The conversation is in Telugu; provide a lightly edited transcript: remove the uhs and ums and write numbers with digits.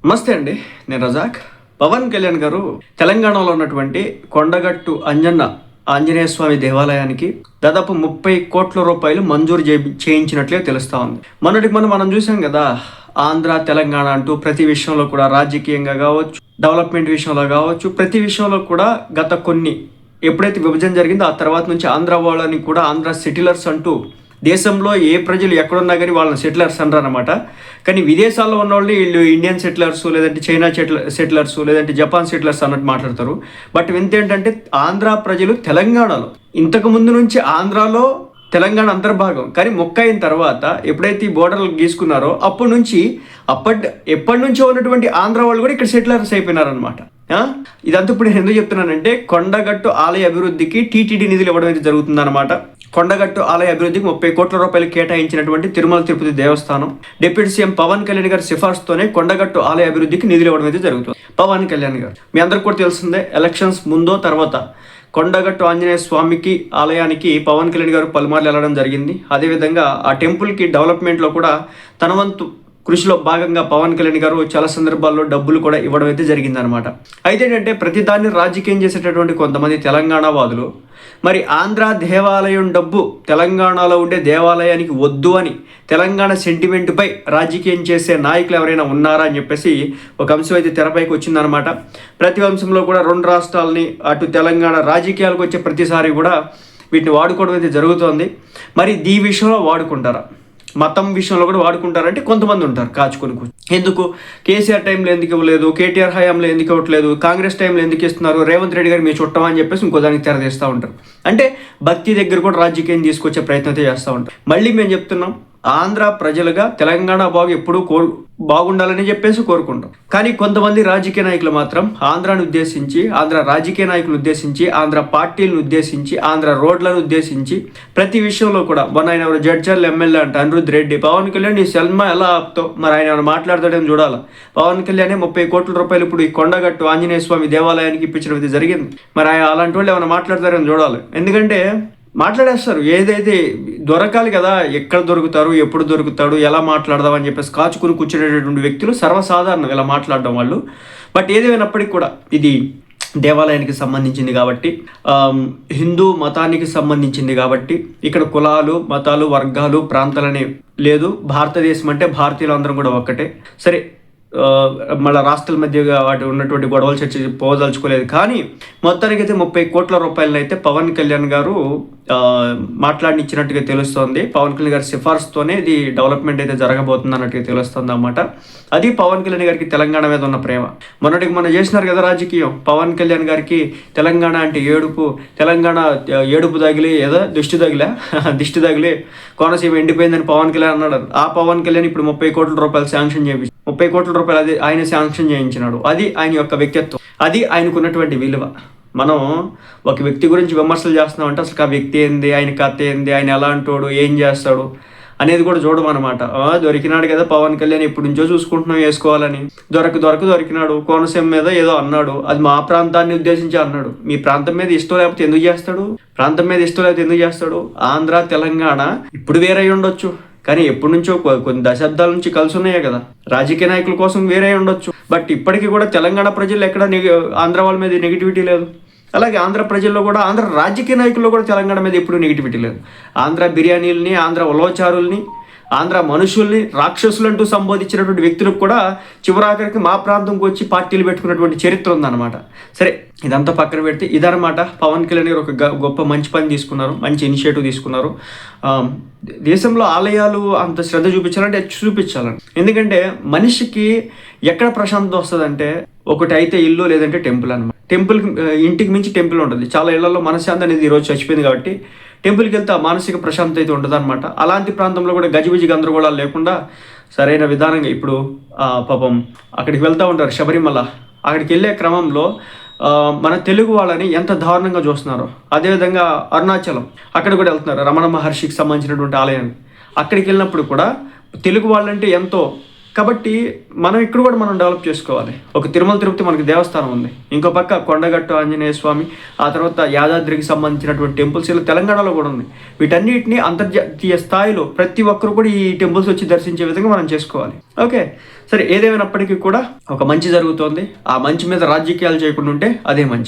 నమస్తే అండి, నేను రజాక్. పవన్ కళ్యాణ్ గారు తెలంగాణలో ఉన్నటువంటి కొండగట్టు అంజన్న ఆంజనేయ స్వామి దేవాలయానికి దాదాపు 30 కోట్ల రూపాయలు మంజూరు చేయించినట్లే తెలుస్తా ఉంది. మొన్నటికి మనం చూసాం కదా, ఆంధ్ర తెలంగాణ అంటూ ప్రతి విషయంలో కూడా రాజకీయంగా కావచ్చు, డెవలప్మెంట్ విషయంలో కావచ్చు, ప్రతి విషయంలో కూడా గత కొన్ని ఎప్పుడైతే విభజన జరిగిందో ఆ తర్వాత నుంచి ఆంధ్ర వాళ్ళని కూడా ఆంధ్ర సెటిలర్స్ అంటూ దేశంలో ఏ ప్రజలు ఎక్కడున్నా కానీ వాళ్ళని సెటిలర్స్ అనమాట. కానీ విదేశాల్లో ఉన్న వాళ్ళు వీళ్ళు ఇండియన్ సెటిలర్స్, లేదంటే చైనా సెటిలర్స్, లేదంటే జపాన్ సెటిలర్స్ అన్నట్టు మాట్లాడతారు. బట్ వింత ఏంటంటే ఆంధ్ర ప్రజలు తెలంగాణలో ఇంతకు ముందు నుంచి ఆంధ్రాలో తెలంగాణ అంతర్భాగం, కానీ మొక్క అయిన తర్వాత ఎప్పుడైతే ఈ బోర్డర్లు గీసుకున్నారో అప్పటి నుంచి ఎప్పటి నుంచో ఉన్నటువంటి ఆంధ్ర వాళ్ళు కూడా ఇక్కడ సెటిలర్స్ అయిపోయినారనమాట. ఇదంతా ఇప్పుడు నేను ఎందుకు చెప్తున్నానంటే, కొండగట్టు ఆలయ అభివృద్ధికి టీటీడీ నిధులు ఇవ్వడం అయితే జరుగుతుందన్నమాట. కొండగట్టు ఆలయ అభివృద్ధికి 30 కోట్ల రూపాయలు కేటాయించినటువంటి తిరుమల తిరుపతి దేవస్థానం డిప్యూటీ సీఎం పవన్ కళ్యాణ్ గారి సిఫార్సుతోనే కొండగట్టు ఆలయ అభివృద్ధికి నిధులు ఇవ్వడం అయితే జరుగుతుంది. పవన్ కళ్యాణ్ గారు మీ అందరికి కూడా తెలిసిందే, ఎలక్షన్స్ ముందో తర్వాత కొండగట్టు ఆంజనేయ స్వామికి ఆలయానికి పవన్ కళ్యాణ్ గారు పలుమార్లు వెళ్ళడం జరిగింది. అదేవిధంగా ఆ టెంపుల్కి డెవలప్మెంట్లో కూడా తన వంతు కృషిలో భాగంగా పవన్ కళ్యాణ్ గారు చాలా సందర్భాల్లో డబ్బులు కూడా ఇవ్వడం అయితే జరిగిందనమాట. అయితే ఏంటంటే ప్రతిదాన్ని రాజకీయం చేసేటటువంటి కొంతమంది తెలంగాణ వాదులు మరి ఆంధ్ర దేవాలయం డబ్బు తెలంగాణలో ఉండే దేవాలయానికి వద్దు అని తెలంగాణ సెంటిమెంట్పై రాజకీయం చేసే నాయకులు ఎవరైనా ఉన్నారా అని చెప్పేసి ఒక అంశం అయితే తెరపైకి వచ్చిందనమాట. ప్రతి అంశంలో కూడా రెండు రాష్ట్రాలని అటు తెలంగాణ రాజకీయాలకు వచ్చే ప్రతిసారి కూడా వీటిని వాడుకోవడం అయితే జరుగుతోంది. మరి ఈ విషయంలో వాడుకుంటారా, మతం విషయంలో కూడా వాడుకుంటారంటే కొంతమంది ఉంటారు కాచుకొని. ఎందుకు కేసీఆర్ టైంలో ఎందుకు ఇవ్వలేదు, కేటీఆర్ హయాంలో ఎందుకు ఇవ్వట్లేదు, కాంగ్రెస్ టైంలో ఎందుకు ఇస్తున్నారు, రేవంత్ రెడ్డి గారు మీ చుట్టమా అని చెప్పేసి ఇంకో దానికి తెరదీస్తూ ఉంటారు. అంటే భక్తి దగ్గర కూడా రాజకీయం తీసుకొచ్చే ప్రయత్నం అయితే చేస్తూ ఉంటారు. మళ్ళీ మేము చెప్తున్నాం, ఆంధ్ర ప్రజలుగా తెలంగాణ ఎప్పుడూ బాగుండాలని చెప్పేసి కోరుకుంటాం. కానీ కొంతమంది రాజకీయ నాయకులు మాత్రం ఆంధ్రాను ఉద్దేశించి, ఆంధ్ర రాజకీయ నాయకులను ఉద్దేశించి, ఆంధ్ర పార్టీలను ఉద్దేశించి, ఆంధ్ర రోడ్లను ఉద్దేశించి ప్రతి విషయంలో కూడా ఆయన ఎవరు జడ్చర్ల ఎమ్మెల్యే అంట అనిరుద్ రెడ్డి, పవన్ కళ్యాణ్ ఈ సినిమా ఎలా ఆపుతావు, మరి ఆయన ఏమైనా మాట్లాడతాడేమో చూడాలి. పవన్ కళ్యాణ్ 30 కోట్ల రూపాయలు ఇప్పుడు ఈ కొండగట్టు ఆంజనేయ స్వామి దేవాలయానికి ఇప్పించడం అయితే జరిగింది. మరి ఆయన అలాంటి వాళ్ళు ఏమైనా మాట్లాడతారేమో చూడాలి. ఎందుకంటే మాట్లాడేస్తారు, ఏదైతే దొరకాలి కదా, ఎక్కడ దొరుకుతారు, ఎప్పుడు దొరుకుతాడు, ఎలా మాట్లాడదాం అని చెప్పేసి కాచుకుని కూర్చునేటటువంటి వ్యక్తులు సర్వసాధారణం ఇలా మాట్లాడడం వాళ్ళు. బట్ ఏదేమైనప్పటికీ కూడా ఇది దేవాలయానికి సంబంధించింది కాబట్టి, హిందూ మతానికి సంబంధించింది కాబట్టి ఇక్కడ కులాలు, మతాలు, వర్గాలు, ప్రాంతాలనే లేదు. భారతదేశం అంటే భారతీయులు అందరం కూడా ఒక్కటే. సరే, మళ్ళీ రాష్ట్రాల మధ్య వాటి ఉన్నటువంటి గొడవలు చర్చ పోదలుచుకోలేదు. కానీ మొత్తానికి అయితే 30 కోట్ల రూపాయలను అయితే పవన్ కళ్యాణ్ గారు మాట్లాడినిచ్చినట్టుగా తెలుస్తోంది. పవన్ కళ్యాణ్ గారి సిఫార్సుతోనే ఇది డెవలప్మెంట్ అయితే జరగబోతుంది అన్నట్టుగా తెలుస్తుంది అన్నమాట. అది పవన్ కళ్యాణ్ గారికి తెలంగాణ మీద ఉన్న ప్రేమ. మొన్నటికి మనం చేసినారు కదా రాజకీయం, పవన్ కళ్యాణ్ గారికి తెలంగాణ అంటే ఏడుపు, తెలంగాణ ఏడుపు తగిలి ఏదో దిష్టి తగిలి కోనసీమ ఎండిపోయిందని పవన్ కళ్యాణ్ అన్నాడు. ఆ పవన్ కళ్యాణ్ ఇప్పుడు 30 కోట్ల రూపాయలు శాంక్షన్ చేయించి 30 కోట్ల రూపాయలు అది ఆయన శాంక్షన్ చేయించినాడు. అది ఆయన యొక్క వ్యక్తిత్వం, అది ఆయనకు ఉన్నటువంటి విలువ. మనం ఒక వ్యక్తి గురించి విమర్శలు చేస్తున్నామంటే అసలు ఆ వ్యక్తి ఏంది, ఆయన కథ ఏంది, ఆయన ఎలా అంటాడు, ఏం చేస్తాడు అనేది కూడా చూడమన్నమాట. దొరికినాడు కదా పవన్ కళ్యాణ్, ఎప్పటి నుంచో చూసుకుంటున్నాం వేసుకోవాలని, దొరికినాడు. కోనసీమ మీద ఏదో అన్నాడు, అది మా ప్రాంతాన్ని ఉద్దేశించి అన్నాడు. మీ ప్రాంతం మీద ఇష్టం లేకపోతే ఎందుకు చేస్తాడు? ఆంధ్ర తెలంగాణ ఇప్పుడు వేరే ఉండొచ్చు, కానీ ఎప్పటి నుంచో కొన్ని దశాబ్దాల నుంచి కలిసి ఉన్నాయే కదా. రాజకీయ నాయకుల కోసం వేరే ఉండొచ్చు, బట్ ఇప్పటికీ కూడా తెలంగాణ ప్రజలు ఎక్కడ ఆంధ్ర వాళ్ళ మీద నెగిటివిటీ లేదు. అలాగే ఆంధ్ర ప్రజల్లో కూడా, ఆంధ్ర రాజకీయ నాయకుల్లో కూడా తెలంగాణ మీద ఎప్పుడూ నెగిటివిటీ లేదు. ఆంధ్ర బిర్యానీలని, ఆంధ్ర ఉలవచారుల్ని, ఆంధ్ర మనుషుల్ని రాక్షసులు అంటూ సంబోధించినటువంటి వ్యక్తులకు కూడా చివరాఖరికి మా ప్రాంతంకి వచ్చి పార్టీలు పెట్టుకున్నటువంటి చరిత్ర ఉందన్నమాట. సరే, ఇదంతా పక్కన పెడితే ఇదన్నమాట పవన్ కళ్యాణ్ గారు ఒక గొప్ప మంచి పని తీసుకున్నారు, మంచి ఇనిషియేటివ్ తీసుకున్నారు. దేశంలో ఆలయాలు అంత శ్రద్ధ చూపించాలంటే చూపించాలని. ఎందుకంటే మనిషికి ఎక్కడ ప్రశాంతత వస్తుందంటే, ఒకటి అయితే ఇల్లు, లేదంటే టెంపుల్ అనమాట. ఇంటికి మించి టెంపుల్ ఉంటుంది. చాలా ఇళ్లలో మనశ్శాంతి అనేది ఈరోజు చచ్చిపోయింది కాబట్టి టెంపుల్కి వెళ్తే ఆ మానసిక ప్రశాంతత అయితే ఉంటుంది అనమాట. అలాంటి ప్రాంతంలో కూడా గజిబిజి గందరగోళాలు లేకుండా సరైన విధానంగా ఇప్పుడు పాపం అక్కడికి వెళ్తూ ఉంటారు శబరిమల. అక్కడికి వెళ్ళే క్రమంలో మన తెలుగు వాళ్ళని ఎంత దారుణంగా చూస్తున్నారు. అదేవిధంగా అరుణాచలం అక్కడ కూడా వెళ్తున్నారు, రమణ మహర్షికి సంబంధించినటువంటి ఆలయాన్ని. అక్కడికి వెళ్ళినప్పుడు కూడా తెలుగు వాళ్ళంటే ఎంతో. కాబట్టి మనం ఇక్కడ కూడా మనం డెవలప్ చేసుకోవాలి. ఒక తిరుమల తిరుపతి మనకి దేవస్థానం ఉంది, ఇంకో పక్క కొండగట్టు ఆంజనేయ స్వామి, ఆ తర్వాత యాదాద్రికి సంబంధించినటువంటి టెంపుల్స్ ఇలా తెలంగాణలో కూడా ఉంది. వీటన్నిటిని అంతర్జాతీయ స్థాయిలో ప్రతి ఒక్కరు కూడా ఈ టెంపుల్స్ వచ్చి దర్శించే విధంగా మనం చేసుకోవాలి. ఓకే, సరే, ఏదేమైనప్పటికీ కూడా ఒక మంచి జరుగుతోంది. ఆ మంచి మీద రాజకీయాలు చేయకుండా ఉంటే అదే మంచి.